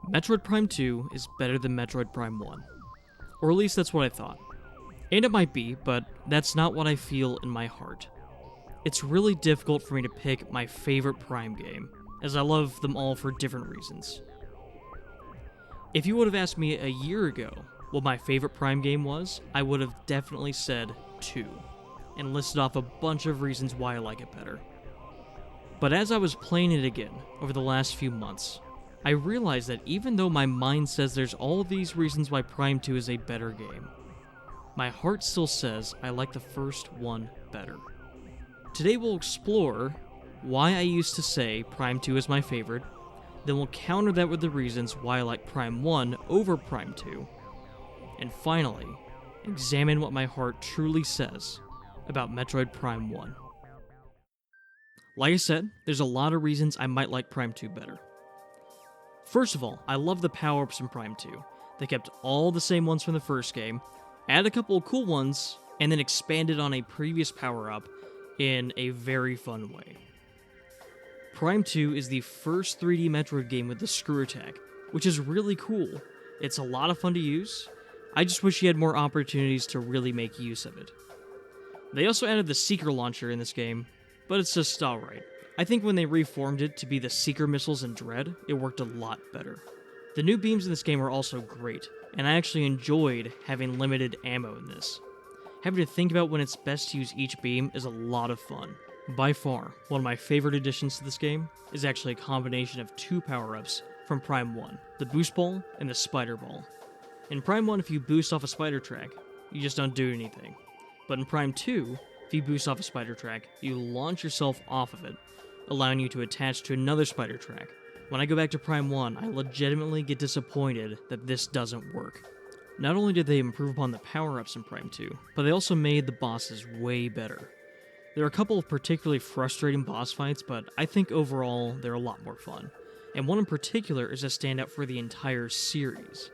Metroid Prime 2 is better than Metroid Prime 1. Or at least that's what I thought. And it might be, but that's not what I feel in my heart. It's really difficult for me to pick my favorite Prime game, as I love them all for different reasons. If you would have asked me a year ago what my favorite Prime game was, I would have definitely said 2, and listed off a bunch of reasons why I like it better. But as I was playing it again over the last few months, I realized that even though my mind says there's all these reasons why Prime 2 is a better game, my heart still says I like the first one better. Today we'll explore why I used to say Prime 2 is my favorite, then we'll counter that with the reasons why I like Prime 1 over Prime 2, and finally, examine what my heart truly says about Metroid Prime 1. Like I said, there's a lot of reasons I might like Prime 2 better. First of all, I love the power-ups in Prime 2. They kept all the same ones from the first game, added a couple of cool ones, and then expanded on a previous power-up in a very fun way. Prime 2 is the first 3D Metroid game with the screw attack, which is really cool. It's a lot of fun to use. I just wish you had more opportunities to really make use of it. They also added the Seeker launcher in this game, but it's just alright. I think when they reformed it to be the Seeker missiles in Dread, it worked a lot better. The new beams in this game are also great, and I actually enjoyed having limited ammo in this. Having to think about when it's best to use each beam is a lot of fun. By far, one of my favorite additions to this game is actually a combination of 2 power-ups from Prime 1, the Boost Ball and the Spider Ball. In Prime 1, if you boost off a spider track, you just don't do anything. But in Prime 2, if you boost off a spider track, you launch yourself off of it, allowing you to attach to another spider track. When I go back to Prime 1, I legitimately get disappointed that this doesn't work. Not only did they improve upon the power-ups in Prime 2, but they also made the bosses way better. There are a couple of particularly frustrating boss fights, but I think overall they're a lot more fun. And one in particular is a standout for the entire series.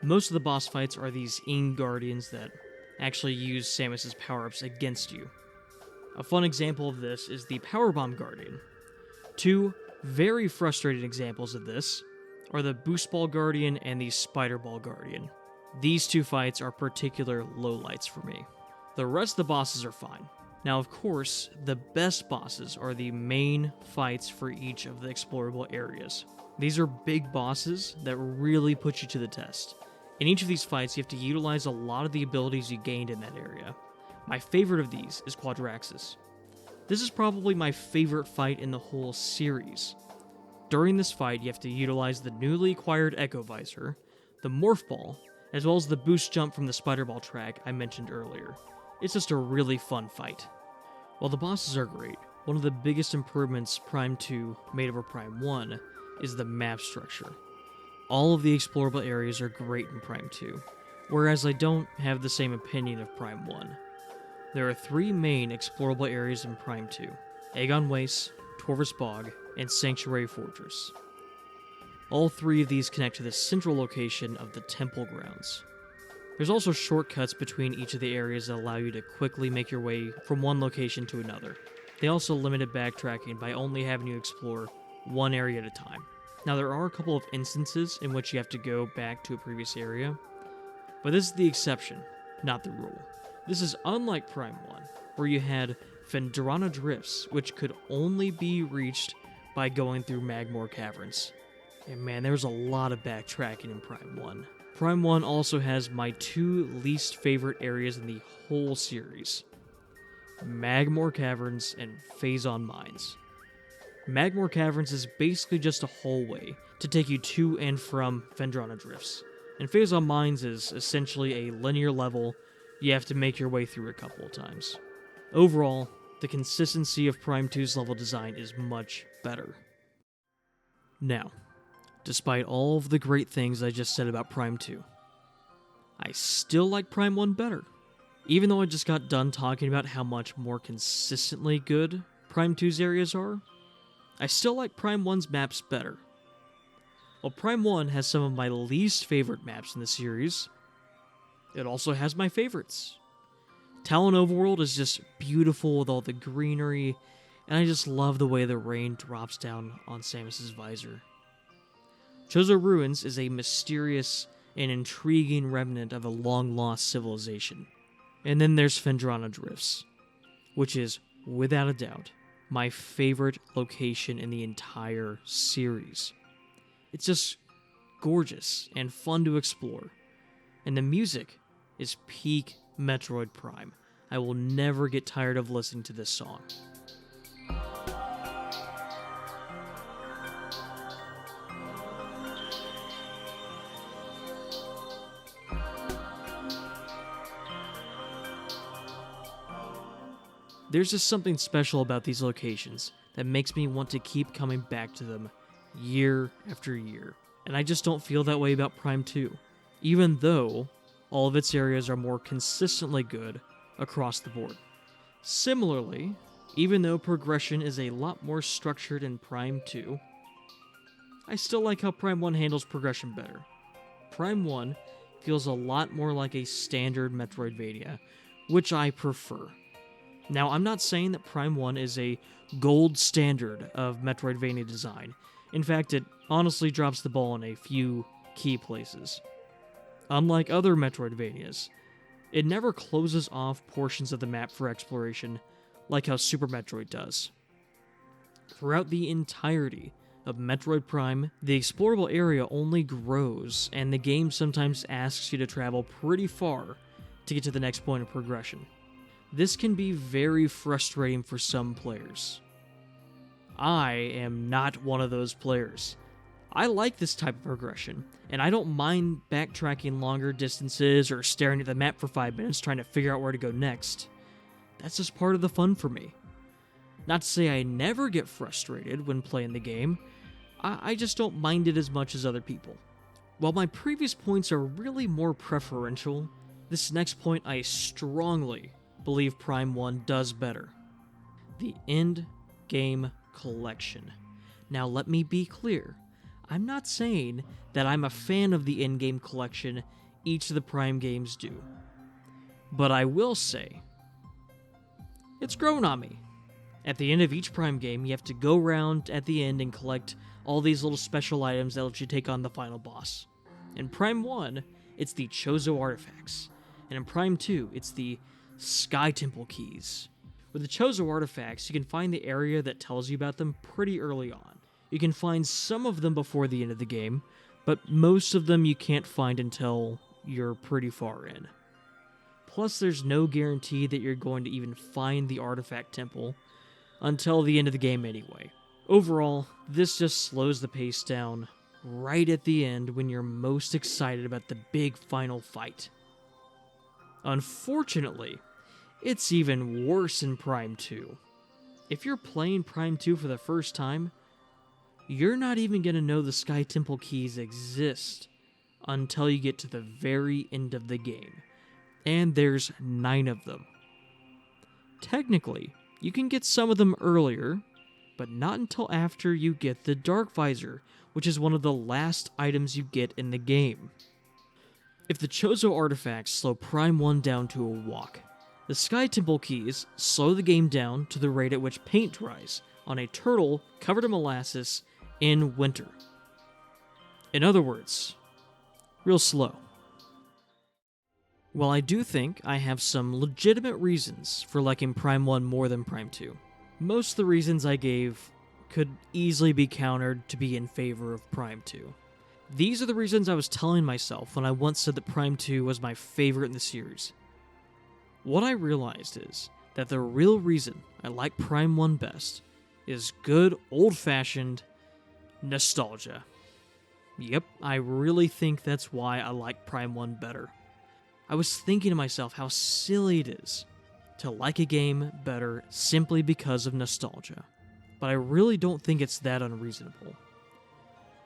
Most of the boss fights are these Guardians that actually use Samus's power-ups against you. A fun example of this is the Powerbomb Guardian. 2 very frustrating examples of this are the Boost Ball Guardian and the Spider Ball Guardian. These 2 fights are particular lowlights for me. The rest of the bosses are fine. Now, of course, the best bosses are the main fights for each of the explorable areas. These are big bosses that really put you to the test. In each of these fights, you have to utilize a lot of the abilities you gained in that area. My favorite of these is Quadraxis. This is probably my favorite fight in the whole series. During this fight, you have to utilize the newly acquired Echo Visor, the Morph Ball, as well as the boost jump from the Spider Ball track I mentioned earlier. It's just a really fun fight. While the bosses are great, one of the biggest improvements Prime 2 made over Prime 1 is the map structure. All of the explorable areas are great in Prime 2, whereas I don't have the same opinion of Prime 1. There are 3 main explorable areas in Prime 2: Agon Waste, Torvus Bog, and Sanctuary Fortress. All 3 of these connect to the central location of the Temple Grounds. There's also shortcuts between each of the areas that allow you to quickly make your way from one location to another. They also limited backtracking by only having you explore one area at a time. Now, there are a couple of instances in which you have to go back to a previous area, but this is the exception, not the rule. This is unlike Prime 1, where you had Phendrana Drifts, which could only be reached by going through Magmoor Caverns. And man, there was a lot of backtracking in Prime 1. Prime 1 also has my 2 least favorite areas in the whole series: Magmoor Caverns and Phazon Mines. Magmoor Caverns is basically just a hallway to take you to and from Phendrana Drifts, and Phazon Mines is essentially a linear level you have to make your way through a couple of times. Overall, the consistency of Prime 2's level design is much better. Now, despite all of the great things I just said about Prime 2, I still like Prime 1 better. Even though I just got done talking about how much more consistently good Prime 2's areas are, I still like Prime 1's maps better. While Prime 1 has some of my least favorite maps in the series, it also has my favorites. Talon Overworld is just beautiful with all the greenery, and I just love the way the rain drops down on Samus's visor. Chozo Ruins is a mysterious and intriguing remnant of a long-lost civilization. And then there's Phendrana Drifts, which is, without a doubt, my favorite location in the entire series. It's just gorgeous and fun to explore. And the music is peak Metroid Prime. I will never get tired of listening to this song. There's just something special about these locations that makes me want to keep coming back to them year after year. And I just don't feel that way about Prime 2, even though all of its areas are more consistently good across the board. Similarly, even though progression is a lot more structured in Prime 2, I still like how Prime 1 handles progression better. Prime 1 feels a lot more like a standard Metroidvania, which I prefer. Now, I'm not saying that Prime 1 is a gold standard of Metroidvania design. In fact, it honestly drops the ball in a few key places. Unlike other Metroidvanias, it never closes off portions of the map for exploration like how Super Metroid does. Throughout the entirety of Metroid Prime, the explorable area only grows, and the game sometimes asks you to travel pretty far to get to the next point of progression. This can be very frustrating for some players. I am not one of those players. I like this type of progression, and I don't mind backtracking longer distances or staring at the map for 5 minutes trying to figure out where to go next. That's just part of the fun for me. Not to say I never get frustrated when playing the game, I just don't mind it as much as other people. While my previous points are really more preferential, this next point I strongly believe Prime 1 does better. The end game collection. Now let me be clear. I'm not saying that I'm a fan of the in-game collection each of the Prime games do. But I will say, it's grown on me. At the end of each Prime game, you have to go around at the end and collect all these little special items that let you take on the final boss. In Prime 1, it's the Chozo artifacts. And in Prime 2, it's the Sky Temple keys. With the Chozo artifacts, you can find the area that tells you about them pretty early on. You can find some of them before the end of the game, but most of them you can't find until you're pretty far in. Plus, there's no guarantee that you're going to even find the artifact temple until the end of the game anyway. Overall, this just slows the pace down right at the end when you're most excited about the big final fight. Unfortunately, it's even worse in Prime 2. If you're playing Prime 2 for the first time, you're not even going to know the Sky Temple keys exist until you get to the very end of the game. And there's 9 of them. Technically, you can get some of them earlier, but not until after you get the Dark Visor, which is one of the last items you get in the game. If the Chozo artifacts slow Prime 1 down to a walk, the Sky Temple keys slow the game down to the rate at which paint dries on a turtle covered in molasses in winter. In other words, real slow. While I do think I have some legitimate reasons for liking Prime 1 more than Prime 2, most of the reasons I gave could easily be countered to be in favor of Prime 2. These are the reasons I was telling myself when I once said that Prime 2 was my favorite in the series. What I realized is that the real reason I like Prime 1 best is good old-fashioned nostalgia. Yep, I really think that's why I like Prime 1 better. I was thinking to myself how silly it is to like a game better simply because of nostalgia, but I really don't think it's that unreasonable.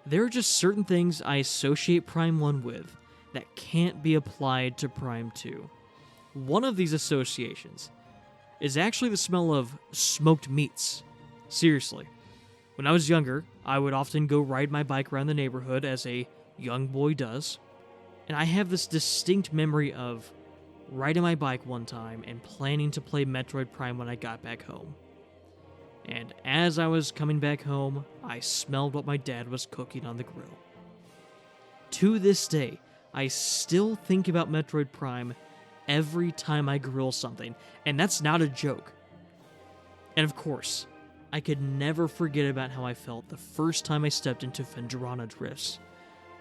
There are just certain things I associate Prime 1 with that can't be applied to Prime 2. One of these associations is actually the smell of smoked meats. Seriously. When I was younger, I would often go ride my bike around the neighborhood as a young boy does, and I have this distinct memory of riding my bike one time and planning to play Metroid Prime when I got back home. And as I was coming back home, I smelled what my dad was cooking on the grill. To this day, I still think about Metroid Prime every time I grill something, and that's not a joke. And of course, I could never forget about how I felt the first time I stepped into Fendrana Drifts.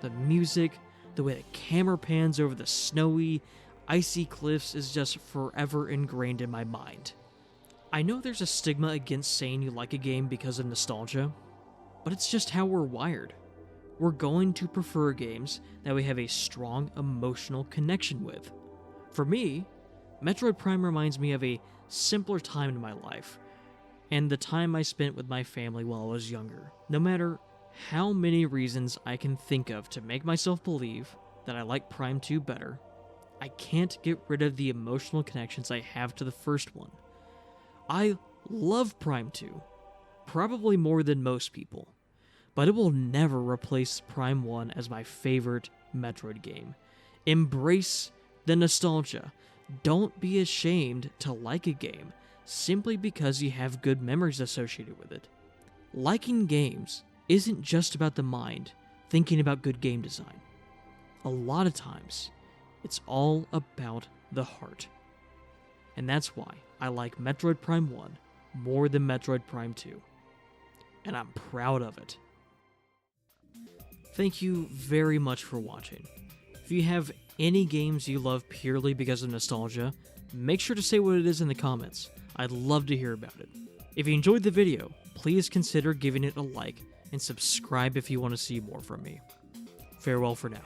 The music, the way the camera pans over the snowy, icy cliffs is just forever ingrained in my mind. I know there's a stigma against saying you like a game because of nostalgia, but it's just how we're wired. We're going to prefer games that we have a strong emotional connection with. For me, Metroid Prime reminds me of a simpler time in my life, and the time I spent with my family while I was younger. No matter how many reasons I can think of to make myself believe that I like Prime 2 better, I can't get rid of the emotional connections I have to the first one. I love Prime 2, probably more than most people, but it will never replace Prime 1 as my favorite Metroid game. Embrace the nostalgia. Don't be ashamed to like a game simply because you have good memories associated with it. Liking games isn't just about the mind thinking about good game design. A lot of times, it's all about the heart. And that's why I like Metroid Prime 1 more than Metroid Prime 2. And I'm proud of it. Thank you very much for watching. If you have any games you love purely because of nostalgia, make sure to say what it is in the comments. I'd love to hear about it. If you enjoyed the video, please consider giving it a like and subscribe if you want to see more from me. Farewell for now.